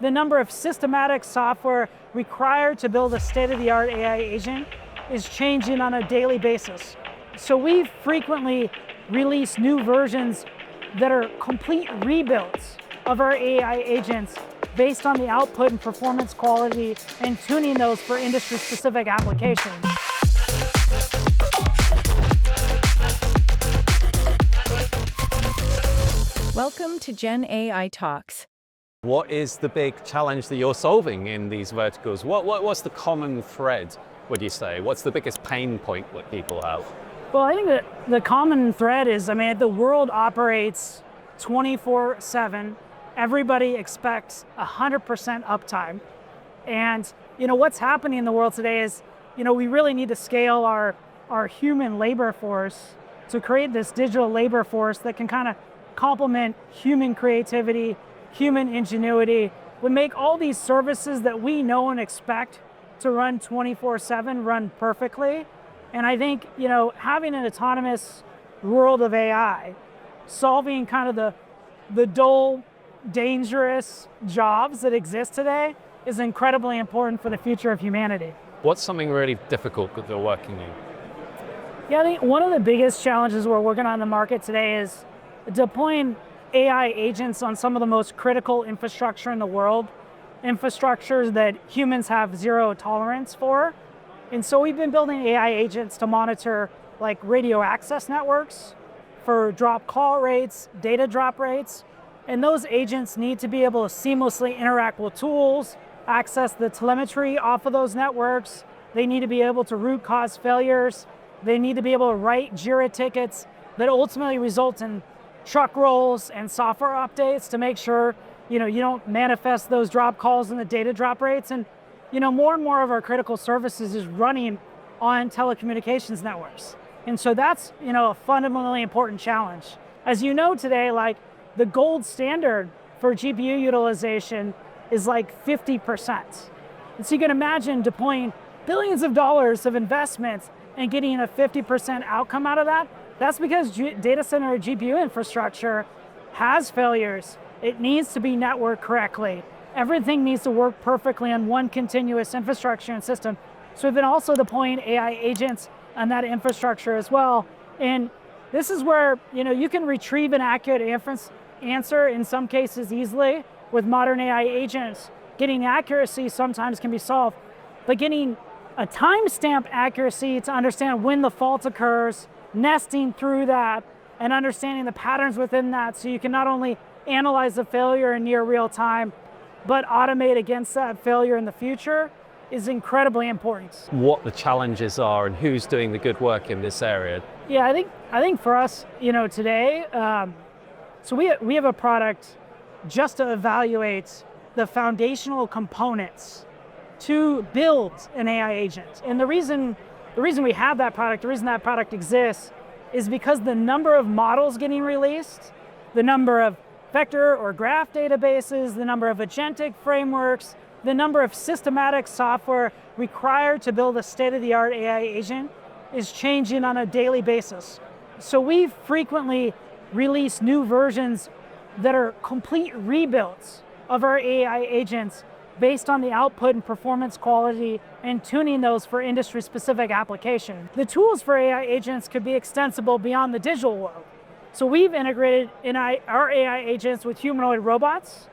the number of systematic software required to build a state-of-the-art AI agent is changing on a daily basis. So we frequently release new versions that are complete rebuilds of our AI agents based on the output and performance quality and tuning those for industry-specific applications. Welcome to GenAI Talks. What is the big challenge that you're solving in these verticals? What's the common thread, would you say? What's the biggest pain point that people have? Well, I think that the common thread is, the world operates 24/7. Everybody expects 100% uptime. And, what's happening in the world today is, we really need to scale our human labor force to create this digital labor force that can kind of complement human creativity, human ingenuity, would make all these services that we know and expect to run 24/7 run perfectly. And I think, having an autonomous world of AI, solving kind of the dull, dangerous jobs that exist today is incredibly important for the future of humanity. What's something really difficult that they're working on? Yeah, I think one of the biggest challenges we're working on in the market today is deploying AI agents on some of the most critical infrastructure in the world, infrastructures that humans have zero tolerance for. And so we've been building AI agents to monitor like radio access networks for drop call rates, data drop rates. And those agents need to be able to seamlessly interact with tools, access the telemetry off of those networks. They need to be able to root cause failures. They need to be able to write JIRA tickets that ultimately result in truck rolls and software updates to make sure you don't manifest those drop calls and the data drop rates. And more and more of our critical services is running on telecommunications networks. And so that's a fundamentally important challenge. As you know today, like the gold standard for GPU utilization is like 50%. And so you can imagine deploying billions of dollars of investments and getting a 50% outcome out of that. That's because data center GPU infrastructure has failures. It needs to be networked correctly. Everything needs to work perfectly on one continuous infrastructure and system. So we've been also deploying AI agents on that infrastructure as well. And this is where you can retrieve an accurate answer in some cases easily with modern AI agents. Getting accuracy sometimes can be solved, but getting a timestamp accuracy to understand when the fault occurs, nesting through that, and understanding the patterns within that so you can not only analyze the failure in near real time, but automate against that failure in the future is incredibly important. What the challenges are and who's doing the good work in this area? Yeah, I think for us, today, so we have a product just to evaluate the foundational components to build an AI agent. And the reason we have that product, the reason that product exists, is because the number of models getting released, the number of vector or graph databases, the number of agentic frameworks, the number of systematic software required to build a state-of-the-art AI agent is changing on a daily basis. So we frequently release new versions that are complete rebuilds of our AI agents based on the output and performance quality and tuning those for industry-specific application. The tools for AI agents could be extensible beyond the digital world. So we've integrated our AI agents with humanoid robots,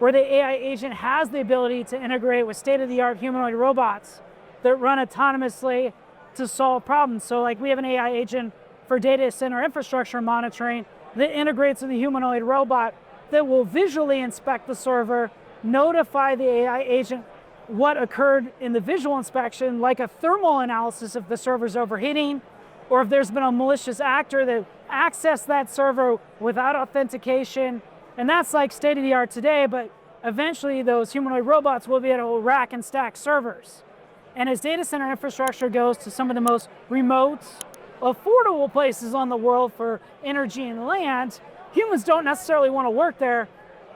where the AI agent has the ability to integrate with state-of-the-art humanoid robots that run autonomously to solve problems. So like we have an AI agent for data center infrastructure monitoring that integrates with the humanoid robot that will visually inspect the server, notify the AI agent what occurred in the visual inspection, like a thermal analysis if the server's overheating, or if there's been a malicious actor that accessed that server without authentication. And that's like state of the art today, but eventually those humanoid robots will be able to rack and stack servers. And as data center infrastructure goes to some of the most remote, affordable places on the world for energy and land, humans don't necessarily want to work there.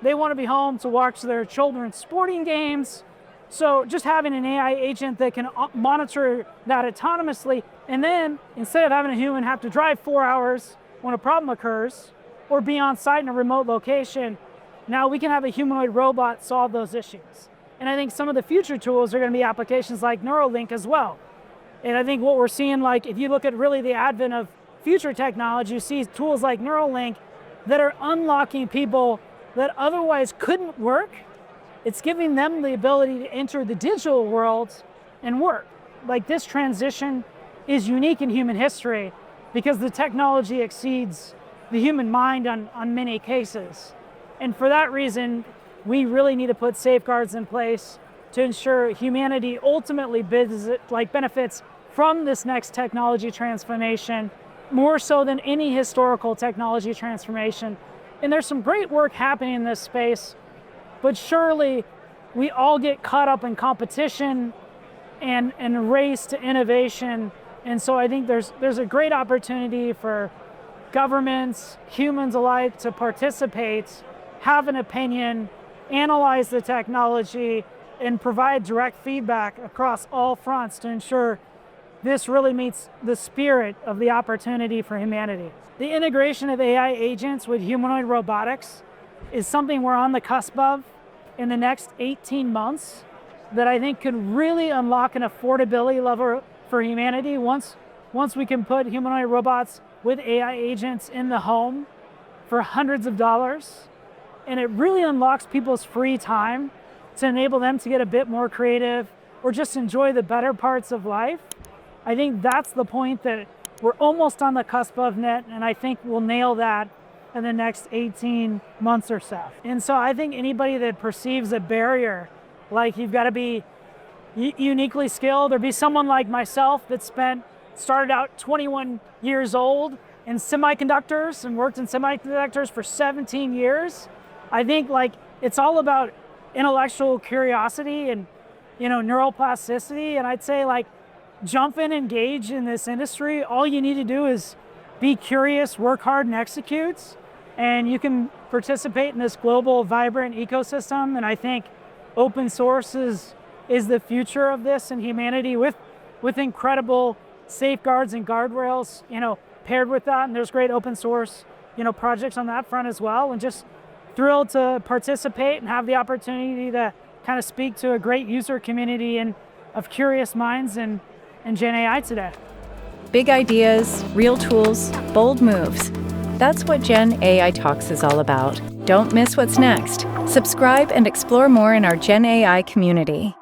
They want to be home to watch their children's sporting games. So just having an AI agent that can monitor that autonomously, and then instead of having a human have to drive 4 hours when a problem occurs, or be on site in a remote location, now we can have a humanoid robot solve those issues. And I think some of the future tools are going to be applications like Neuralink as well. And I think what we're seeing, like if you look at really the advent of future technology, you see tools like Neuralink that are unlocking people that otherwise couldn't work. It's giving them the ability to enter the digital world and work. Like this transition is unique in human history because the technology exceeds the human mind on many cases. And for that reason, we really need to put safeguards in place to ensure humanity ultimately benefits from this next technology transformation, more so than any historical technology transformation. And there's some great work happening in this space, but surely we all get caught up in competition and race to innovation. And so I think there's a great opportunity for governments, humans alike, to participate, have an opinion, analyze the technology, and provide direct feedback across all fronts to ensure this really meets the spirit of the opportunity for humanity. The integration of AI agents with humanoid robotics is something we're on the cusp of in the next 18 months that I think could really unlock an affordability level for humanity once we can put humanoid robots with AI agents in the home for hundreds of dollars. And it really unlocks people's free time to enable them to get a bit more creative or just enjoy the better parts of life. I think that's the point that we're almost on the cusp of net, and I think we'll nail that in the next 18 months or so. And so I think anybody that perceives a barrier, like you've got to be uniquely skilled, or be someone like myself that started out 21 years old in semiconductors and worked in semiconductors for 17 years. I think like it's all about intellectual curiosity and neuroplasticity, and I'd say like jump in, engage in this industry. All you need to do is be curious, work hard, and execute, and you can participate in this global, vibrant ecosystem. And I think open source is the future of this in humanity, with incredible safeguards and guardrails, paired with that. And there's great open source, projects on that front as well. And just thrilled to participate and have the opportunity to kind of speak to a great user community and of curious minds in GenAI today. Big ideas, real tools, bold moves. That's what GenAI Talks is all about. Don't miss what's next. Subscribe and explore more in our GenAI community.